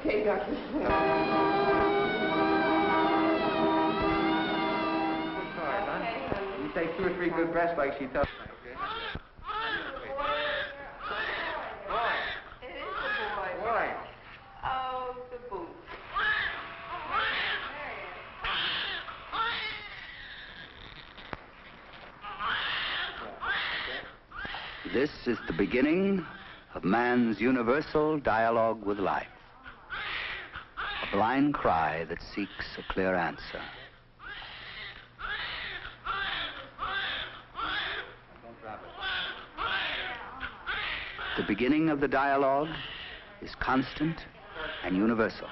Okay, Dr. Smith. You take 2 or 3 good breaths like she tells me. It is a boy. Why? Oh, the boots. This is the beginning of man's universal dialogue with life. A blind cry that seeks a clear answer. The beginning of the dialogue is constant and universal.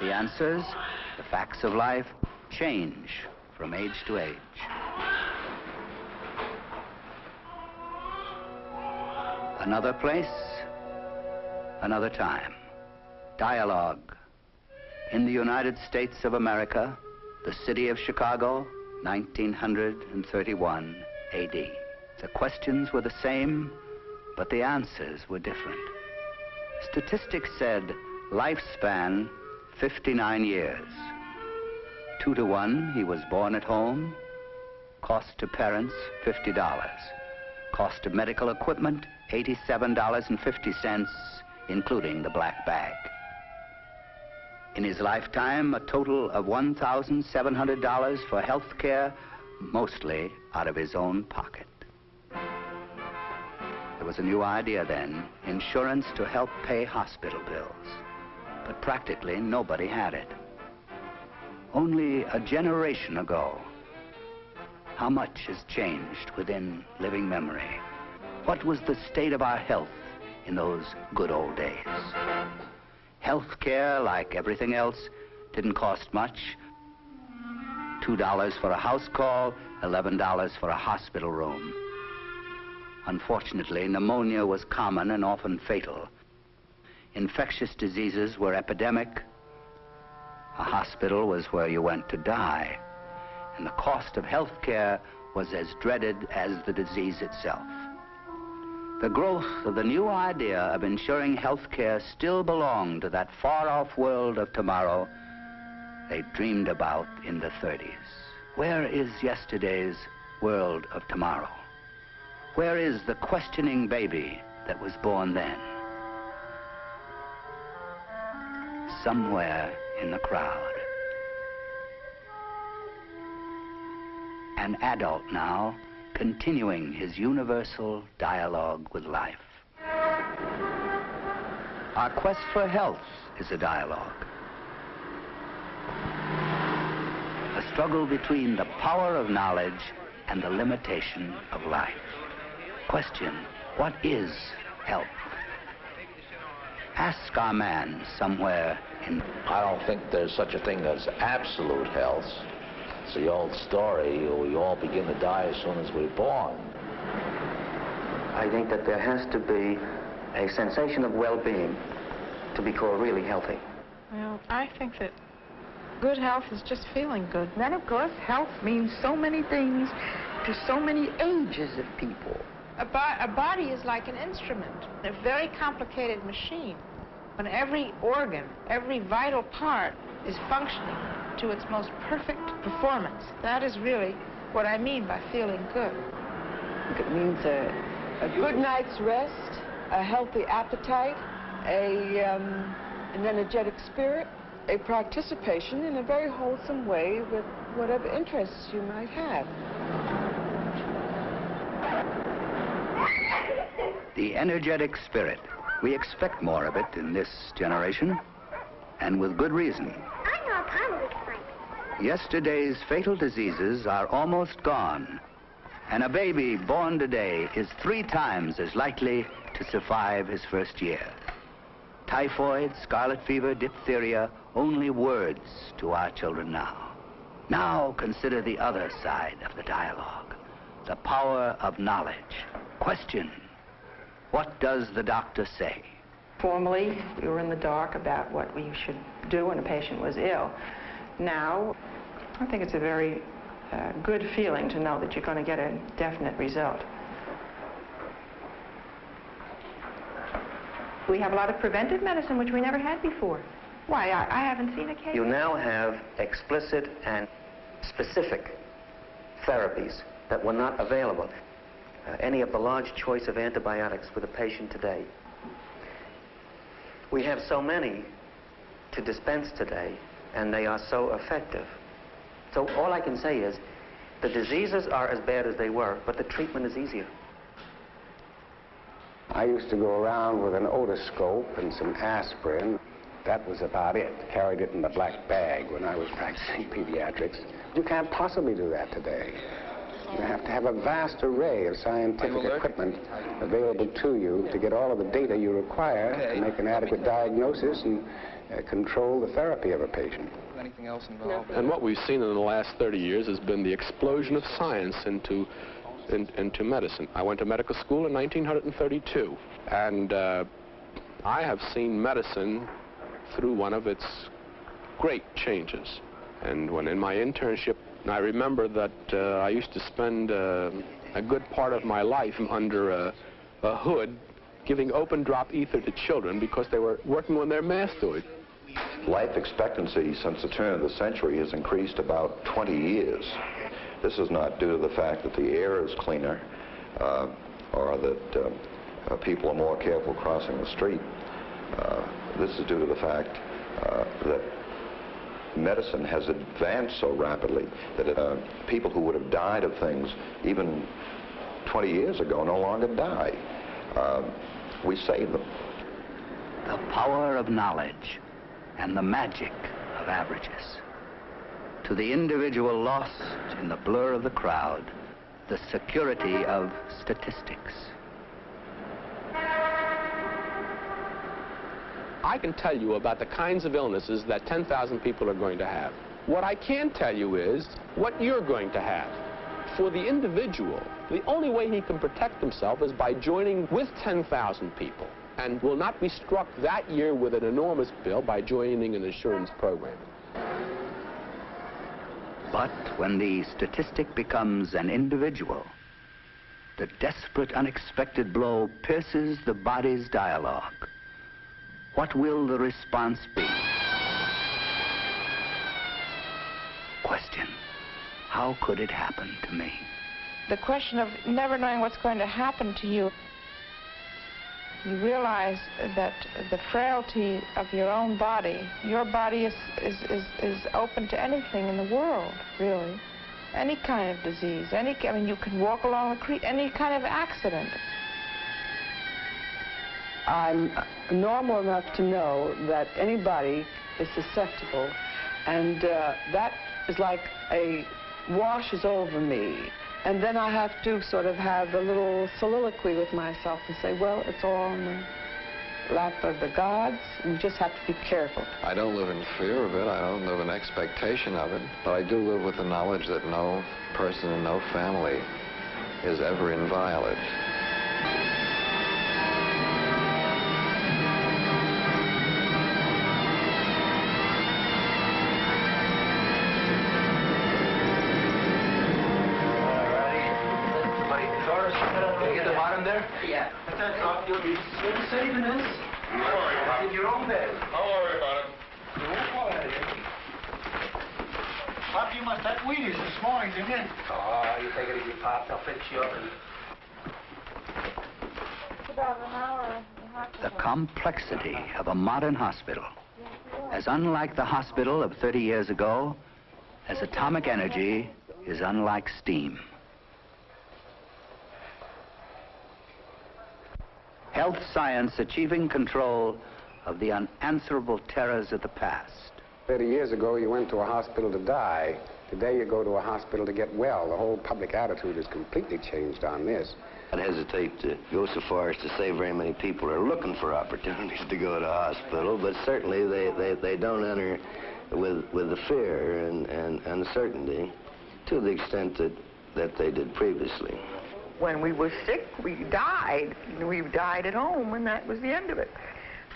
The answers, the facts of life, change from age to age. Another place, another time. Dialogue. In the United States of America, the city of Chicago, 1931 AD. The questions were the same, but the answers were different. Statistics said lifespan, 59 years. 2 to 1, he was born at home. Cost to parents, $50. Cost of medical equipment, $87.50, including the black bag. In his lifetime, a total of $1,700 for health care, mostly out of his own pocket. There was a new idea then, insurance to help pay hospital bills. But practically nobody had it. Only a generation ago. How much has changed within living memory? What was the state of our health in those good old days? Health care, like everything else, didn't cost much. $2 for a house call, $11 for a hospital room. Unfortunately, pneumonia was common and often fatal. Infectious diseases were epidemic. A hospital was where you went to die. And the cost of health care was as dreaded as the disease itself. The growth of the new idea of ensuring health care still belonged to that far-off world of tomorrow they dreamed about in the 30s. Where is yesterday's world of tomorrow? Where is the questioning baby that was born then? Somewhere in the crowd. An adult now, continuing his universal dialogue with life. Our quest for health is a dialogue. A struggle between the power of knowledge and the limitation of life. Question, what is health? Ask our man somewhere in... I don't think there's such a thing as absolute health. It's the old story, we all begin to die as soon as we're born. I think that there has to be a sensation of well-being to be called really healthy. Well, I think that good health is just feeling good. Then, of course, health means so many things to so many ages of people. A body is like an instrument, a very complicated machine. When every organ, every vital part is functioning to its most perfect performance. That is really what I mean by feeling good. It means a good night's rest, a healthy appetite, an energetic spirit, a participation in a very wholesome way with whatever interests you might have. The energetic spirit. We expect more of it in this generation, and with good reason. I know a kind of excitement. Yesterday's fatal diseases are almost gone, and a baby born today is 3 times as likely to survive his first year. Typhoid, scarlet fever, diphtheria, only words to our children now. Now consider the other side of the dialogue, the power of knowledge. Question, what does the doctor say? Formerly, we were in the dark about what we should do when a patient was ill. Now, I think it's a very good feeling to know that you're going to get a definite result. We have a lot of preventive medicine, which we never had before. Why, I haven't seen a case. You now have explicit and specific therapies that were not available. Any of the large choice of antibiotics for the patient today. We have so many to dispense today, and they are so effective. So all I can say is, the diseases are as bad as they were, but the treatment is easier. I used to go around with an otoscope and some aspirin. That was about it. Carried it in the black bag when I was practicing pediatrics. You can't possibly do that today. You have to have a vast array of scientific equipment available to you to get all of the data you require to make an adequate diagnosis and control the therapy of a patient. Anything else involved? And what we've seen in the last 30 years has been the explosion of science into medicine. I went to medical school in 1932, and I have seen medicine through one of its great changes. And when in my internship, I remember that I used to spend a good part of my life under a hood giving open drop ether to children because they were working on their mastoid. Life expectancy since the turn of the century has increased about 20 years. This is not due to the fact that the air is cleaner or that people are more careful crossing the street. This is due to the fact that medicine has advanced so rapidly that people who would have died of things even 20 years ago no longer die. We save them. The power of knowledge and the magic of averages. To the individual lost in the blur of the crowd, the security of statistics. I can tell you about the kinds of illnesses that 10,000 people are going to have. What I can tell you is what you're going to have. For the individual, the only way he can protect himself is by joining with 10,000 people, and will not be struck that year with an enormous bill by joining an insurance program. But when the statistic becomes an individual, the desperate, unexpected blow pierces the body's dialogue. What will the response be? Question: how could it happen to me? The question of never knowing what's going to happen to you. You realize that the frailty of your own body, your body is open to anything in the world, really. Any kind of disease, I mean, you can walk along the creek, any kind of accident. I'm normal enough to know that anybody is susceptible, and that is like a washes over me. And then I have to sort of have a little soliloquy with myself and say, well, it's all in the lap of the gods. You just have to be careful. I don't live in fear of it. I don't live in expectation of it. But I do live with the knowledge that no person and no family is ever inviolate. Yeah. That's all. You'll be safe in this. Don't worry about it. In your own bed. Don't worry about it. You won't fall out of here. Pop, you must have Wheaties this morning, didn't you? Oh, you take it easy, Pop. I'll fix you up. About an hour in the hospital. The complexity of a modern hospital, as unlike the hospital of 30 years ago, as atomic energy is unlike steam. Health science achieving control of the unanswerable terrors of the past. 30 years ago, you went to a hospital to die. Today, you go to a hospital to get well. The whole public attitude has completely changed on this. I'd hesitate to go so far as to say very many people are looking for opportunities to go to hospital, but certainly they don't enter with the fear and uncertainty to the extent that they did previously. When we were sick, we died. We died at home, and that was the end of it.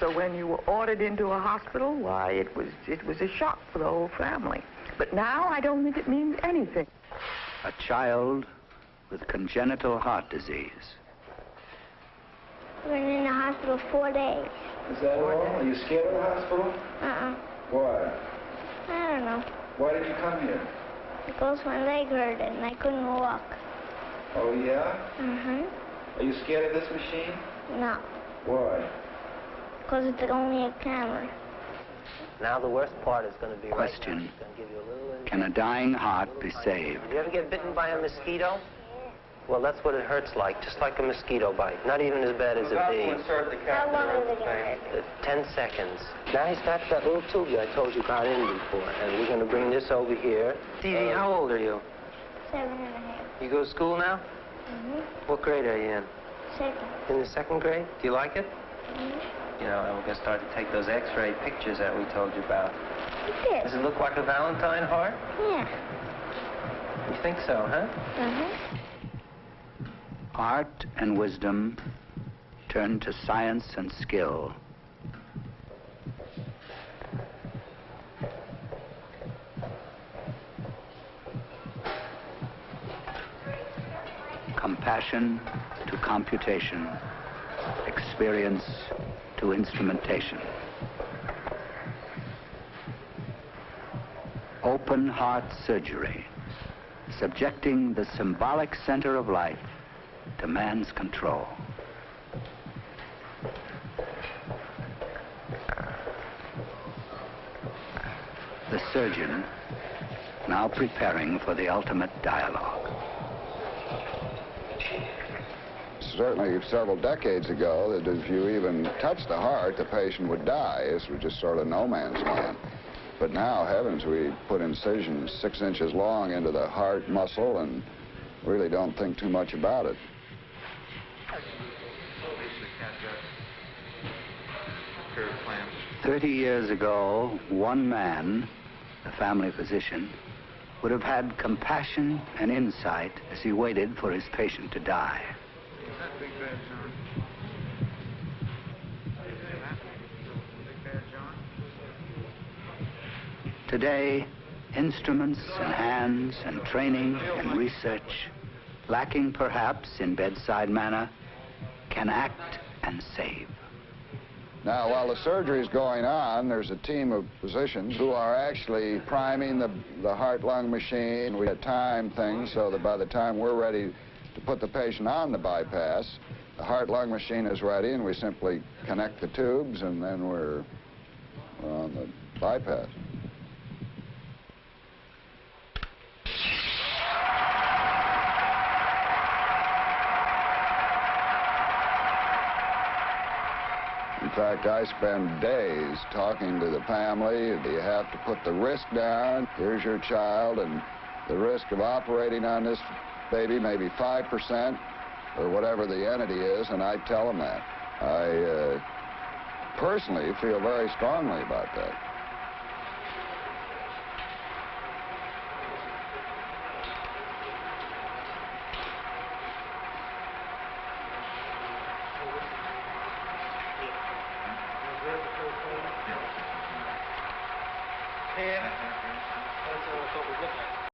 So when you were ordered into a hospital, why, it was a shock for the whole family. But now I don't think it means anything. A child with congenital heart disease. Been in the hospital 4 days. Is that all? Are you scared of the hospital? Why? I don't know. Why did you come here? Because my leg hurt and I couldn't walk. Oh, yeah? Mm-hmm. Are you scared of this machine? No. Why? Because it's only a camera. Now the worst part is going to be Question. right now. It's going to give you a little... Can a dying heart be saved? Did you ever get bitten by a mosquito? Well, that's what it hurts like, just like a mosquito bite. Not even as bad as a bee. How long is it going to take? 10 seconds. Now he's got that little tube that I told you got in before, and we're going to bring this over here. Stevie, how old are you? 7.5. You go to school now? Mm-hmm. What grade are you in? Second. In the 2nd grade? Do you like it? Mm-hmm. You know, and we're going to start to take those X-ray pictures that we told you about. It Does it look like a Valentine heart? Yeah. You think so, huh? Mm-hmm. Art and wisdom turn to science and skill. Compassion to computation, experience to instrumentation. Open heart surgery, subjecting the symbolic center of life to man's control. The surgeon now preparing for the ultimate dialogue. Certainly several decades ago, that if you even touched the heart, the patient would die. This was just sort of no man's land. But now, heavens, we put incisions 6 inches long into the heart muscle and really don't think too much about it. 30 years ago, one man, the family physician, would have had compassion and insight as he waited for his patient to die. Today, instruments and hands and training and research, lacking perhaps in bedside manner, can act and save. Now, while the surgery is going on, there's a team of physicians who are actually priming the heart-lung machine. We time things so that by the time we're ready to put the patient on the bypass, the heart-lung machine is ready, and we simply connect the tubes, and then we're on the bypass. In fact, I spend days talking to the family. You have to put the risk down. Here's your child, and the risk of operating on this baby may be 5% or whatever the entity is, and I tell them that. I personally feel very strongly about that.